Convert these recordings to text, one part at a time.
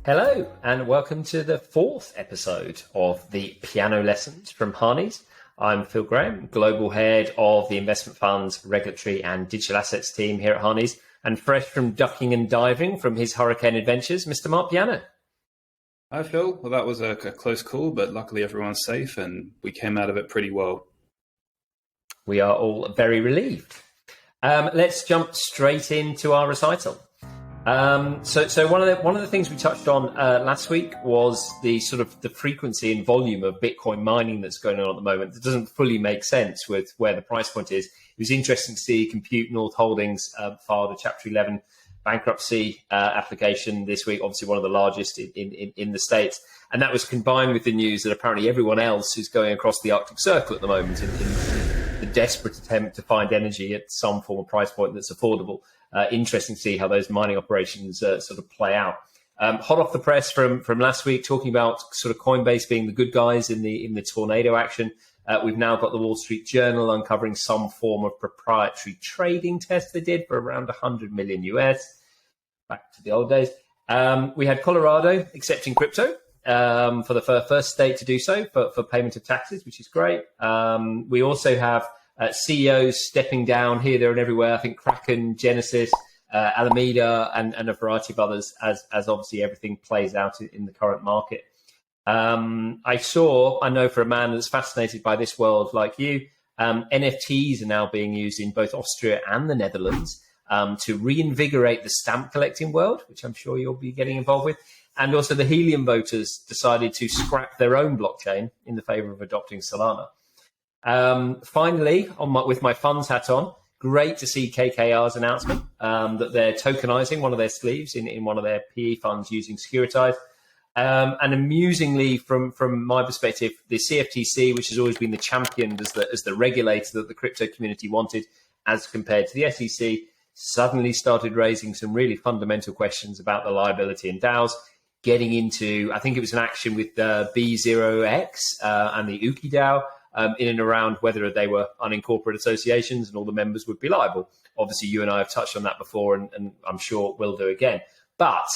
Hello, and welcome to the fourth episode of the Piano Lessons from Harneys. I'm Phil Graham, Global Head of the Investment Funds, Regulatory and Digital Assets team here at Harneys, and fresh from ducking and diving from his hurricane adventures, Mr. Marc Piano. Hi, Phil. Well, that was a close call, but luckily everyone's safe and we came out of it pretty well. We are all very relieved. Let's jump straight into our recital. So one of the things we touched on last week was the sort of the frequency and volume of Bitcoin mining that's going on at the moment. That doesn't fully make sense with where the price point is. It was interesting to see Compute North Holdings filed a Chapter 11 bankruptcy application this week, obviously one of the largest in the States. And that was combined with the news that apparently everyone else is going across the Arctic Circle at the moment in the desperate attempt to find energy at some form of price point that's affordable. Interesting to see how those mining operations sort of play out. Hot off the press from last week, talking about sort of Coinbase being the good guys in the tornado action. We've now got the Wall Street Journal uncovering some form of proprietary trading test they did for around 100 million US. Back to the old days. We had Colorado accepting crypto for the first state to do so for payment of taxes, which is great. We also have CEOs stepping down here, there, and everywhere. I think Kraken, Genesis, Alameda, and a variety of others, as obviously everything plays out in the current market. I know for a man that's fascinated by this world like you, NFTs are now being used in both Austria and the Netherlands to reinvigorate the stamp collecting world, which I'm sure you'll be getting involved with. And also the Helium voters decided to scrap their own blockchain in the favor of adopting Solana. Finally, with my funds hat on, great to see KKR's announcement that they're tokenizing one of their sleeves in one of their PE funds using Securitize. And amusingly, from my perspective, the CFTC, which has always been the champion as the regulator that the crypto community wanted, as compared to the SEC, suddenly started raising some really fundamental questions about the liability in DAOs, getting into, I think it was an action with B0X and the Uki DAO, in and around whether they were unincorporated associations and all the members would be liable. Obviously, you and I have touched on that before, and I'm sure we'll do again. But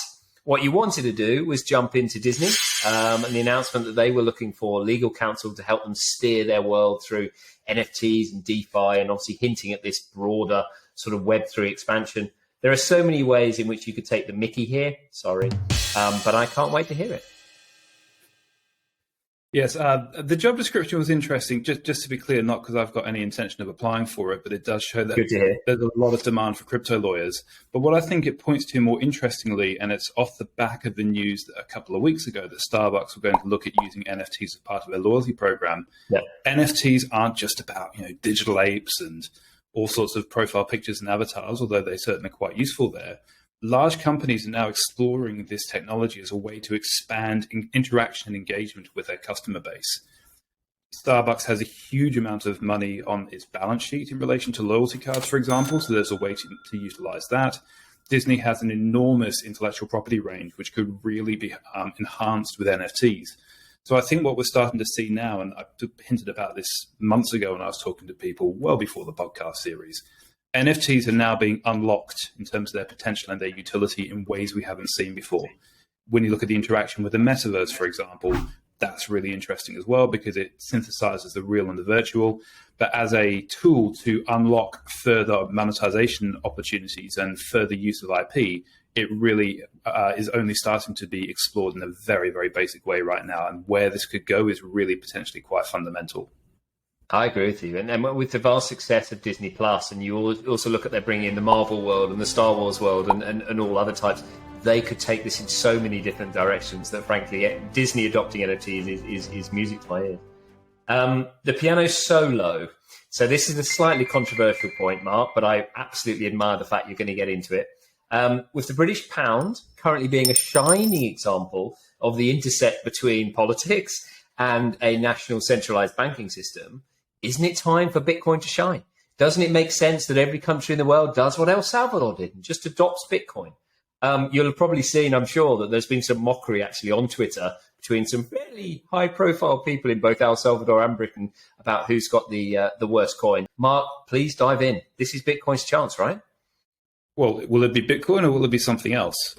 what you wanted to do was jump into Disney and the announcement that they were looking for legal counsel to help them steer their world through NFTs and DeFi, and obviously hinting at this broader sort of Web3 expansion. There are so many ways in which you could take the Mickey here, but I can't wait to hear it. Yes, the job description was interesting, just to be clear, not because I've got any intention of applying for it, but it does show that there's a lot of demand for crypto lawyers. But what I think it points to more interestingly, and it's off the back of the news that a couple of weeks ago that Starbucks were going to look at using NFTs as part of their loyalty program. Yeah. NFTs aren't just about digital apes and all sorts of profile pictures and avatars, although they certainly are quite useful there. Large companies are now exploring this technology as a way to expand interaction and engagement with their customer base. Starbucks has a huge amount of money on its balance sheet in relation to loyalty cards, for example, so there's a way to utilize that. Disney has an enormous intellectual property range, which could really be enhanced with NFTs. So I think what we're starting to see now, and I hinted about this months ago when I was talking to people well before the podcast series, NFTs are now being unlocked in terms of their potential and their utility in ways we haven't seen before. When you look at the interaction with the metaverse, for example, that's really interesting as well because it synthesizes the real and the virtual. But as a tool to unlock further monetization opportunities and further use of IP, it really is only starting to be explored in a very, very basic way right now. And where this could go is really potentially quite fundamental. I agree with you. And with the vast success of Disney Plus, and you also look at their bringing in the Marvel world and the Star Wars world and all other types, they could take this in so many different directions that, frankly, Disney adopting NFTs is music to my ears. The piano solo. So this is a slightly controversial point, Marc, but I absolutely admire the fact you're going to get into it. With the British pound currently being a shining example of the intercept between politics and a national centralized banking system, isn't it time for Bitcoin to shine? Doesn't it make sense that every country in the world does what El Salvador did and just adopts Bitcoin? You'll have probably seen, I'm sure, that there's been some mockery actually on Twitter between some fairly high-profile people in both El Salvador and Britain about who's got the worst coin. Marc, please dive in. This is Bitcoin's chance, right? Well, will it be Bitcoin or will it be something else?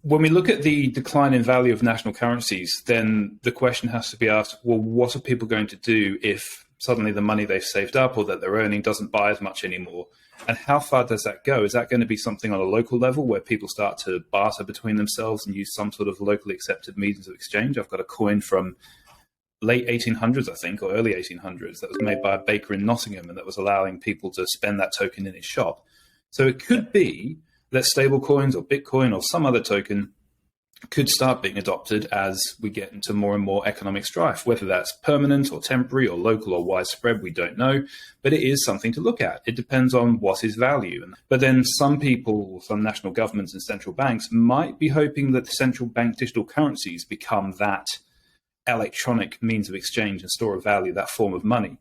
when we look at the decline in value of national currencies, then the question has to be asked, well, what are people going to do if suddenly the money they've saved up or that they're earning doesn't buy as much anymore? And how far does that go? Is that going to be something on a local level where people start to barter between themselves and use some sort of locally accepted means of exchange? I've got a coin from late 1800s, I think, or early 1800s that was made by a baker in Nottingham, and that was allowing people to spend that token in his shop. So it could be that stable coins or Bitcoin or some other token could start being adopted as we get into more and more economic strife. Whether that's permanent or temporary or local or widespread, we don't know, but it is something to look at. It depends on what is value. But then some people, some national governments and central banks might be hoping that the central bank digital currencies become that electronic means of exchange and store of value, that form of money.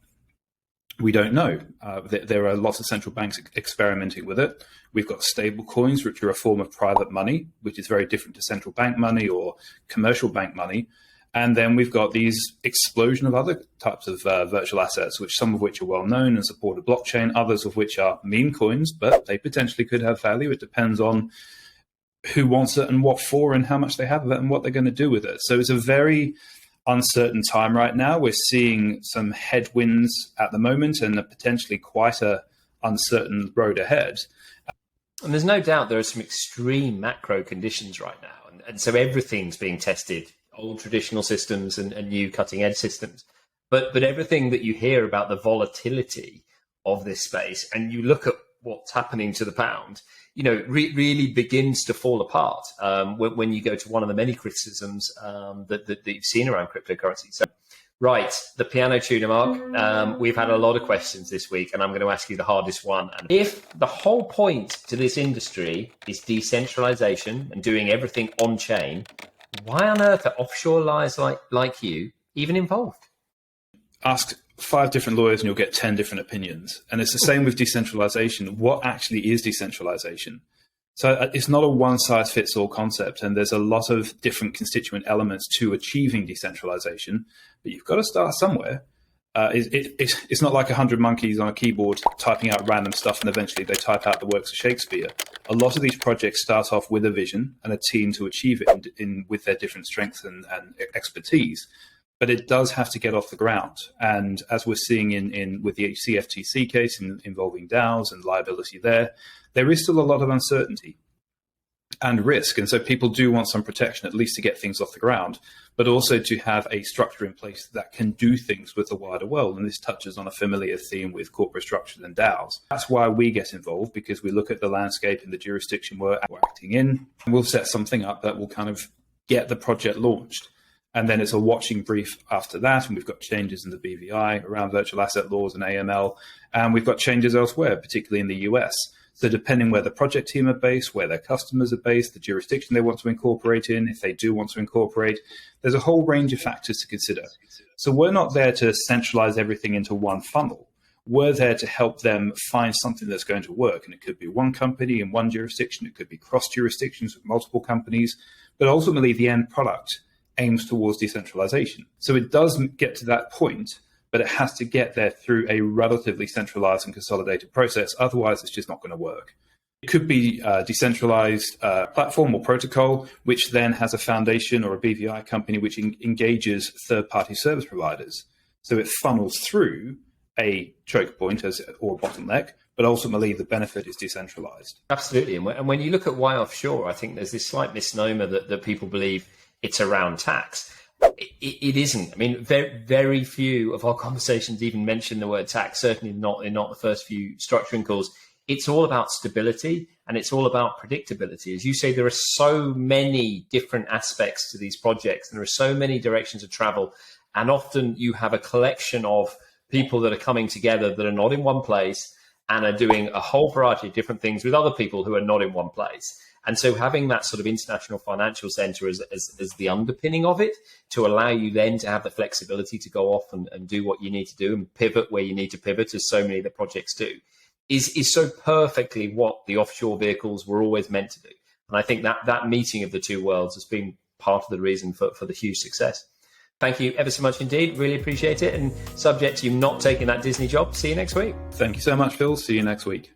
We don't know. There are lots of central banks experimenting with it. We've got stable coins, which are a form of private money, which is very different to central bank money or commercial bank money. And then we've got these explosion of other types of virtual assets, which some of which are well known and support a blockchain, others of which are meme coins, but they potentially could have value. It depends on who wants it and what for and how much they have of it and what they're going to do with it. So it's a very uncertain time right now. We're seeing some headwinds at the moment and potentially quite a uncertain road ahead. And there's no doubt there are some extreme macro conditions right now. And so everything's being tested, old traditional systems and new cutting edge systems. But everything that you hear about the volatility of this space, and you look at what's happening to the pound, really begins to fall apart when you go to one of the many criticisms that you've seen around cryptocurrency. So, right, the piano tuner, Marc. We've had a lot of questions this week, and I'm going to ask you the hardest one. If the whole point to this industry is decentralization and doing everything on chain, why on earth are offshore liars like you even involved? Ask 5 different lawyers and you'll get 10 different opinions. And it's the same with decentralization. What actually is decentralization? So it's not a one-size-fits-all concept, and there's a lot of different constituent elements to achieving decentralization, but you've got to start somewhere. It's not like 100 monkeys on a keyboard typing out random stuff and eventually they type out the works of Shakespeare. A lot of these projects start off with a vision and a team to achieve it with their different strengths and expertise. But it does have to get off the ground. And as we're seeing with the CFTC case involving DAOs and liability there is still a lot of uncertainty and risk. And so people do want some protection, at least to get things off the ground, but also to have a structure in place that can do things with the wider world. And this touches on a familiar theme with corporate structures and DAOs. That's why we get involved, because we look at the landscape and the jurisdiction we're acting in, and we'll set something up that will kind of get the project launched. And then it's a watching brief after that. And we've got changes in the BVI around virtual asset laws and AML. And we've got changes elsewhere, particularly in the US. So depending where the project team are based, where their customers are based, the jurisdiction they want to incorporate in, if they do want to incorporate, there's a whole range of factors to consider. So we're not there to centralize everything into one funnel. We're there to help them find something that's going to work. And it could be one company in one jurisdiction. It could be cross jurisdictions with multiple companies. But ultimately, the end product aims towards decentralization. So it does get to that point, but it has to get there through a relatively centralized and consolidated process. Otherwise, it's just not going to work. It could be a decentralized platform or protocol, which then has a foundation or a BVI company which engages third-party service providers. So it funnels through a choke point or a bottleneck, but ultimately the benefit is decentralized. Absolutely. And when you look at why offshore, I think there's this slight misnomer that people believe it's around tax. It isn't. I mean, very few of our conversations even mention the word tax, certainly not the first few structuring calls. It's all about stability and it's all about predictability. As you say, there are so many different aspects to these projects and there are so many directions of travel. And often you have a collection of people that are coming together that are not in one place and are doing a whole variety of different things with other people who are not in one place. And so having that sort of international financial center as the underpinning of it to allow you then to have the flexibility to go off and do what you need to do and pivot where you need to pivot, as so many of the projects do, is so perfectly what the offshore vehicles were always meant to do. And I think that meeting of the two worlds has been part of the reason for the huge success. Thank you ever so much indeed. Really appreciate it. And subject to you not taking that Disney job, see you next week. Thank you so much, Phil. See you next week.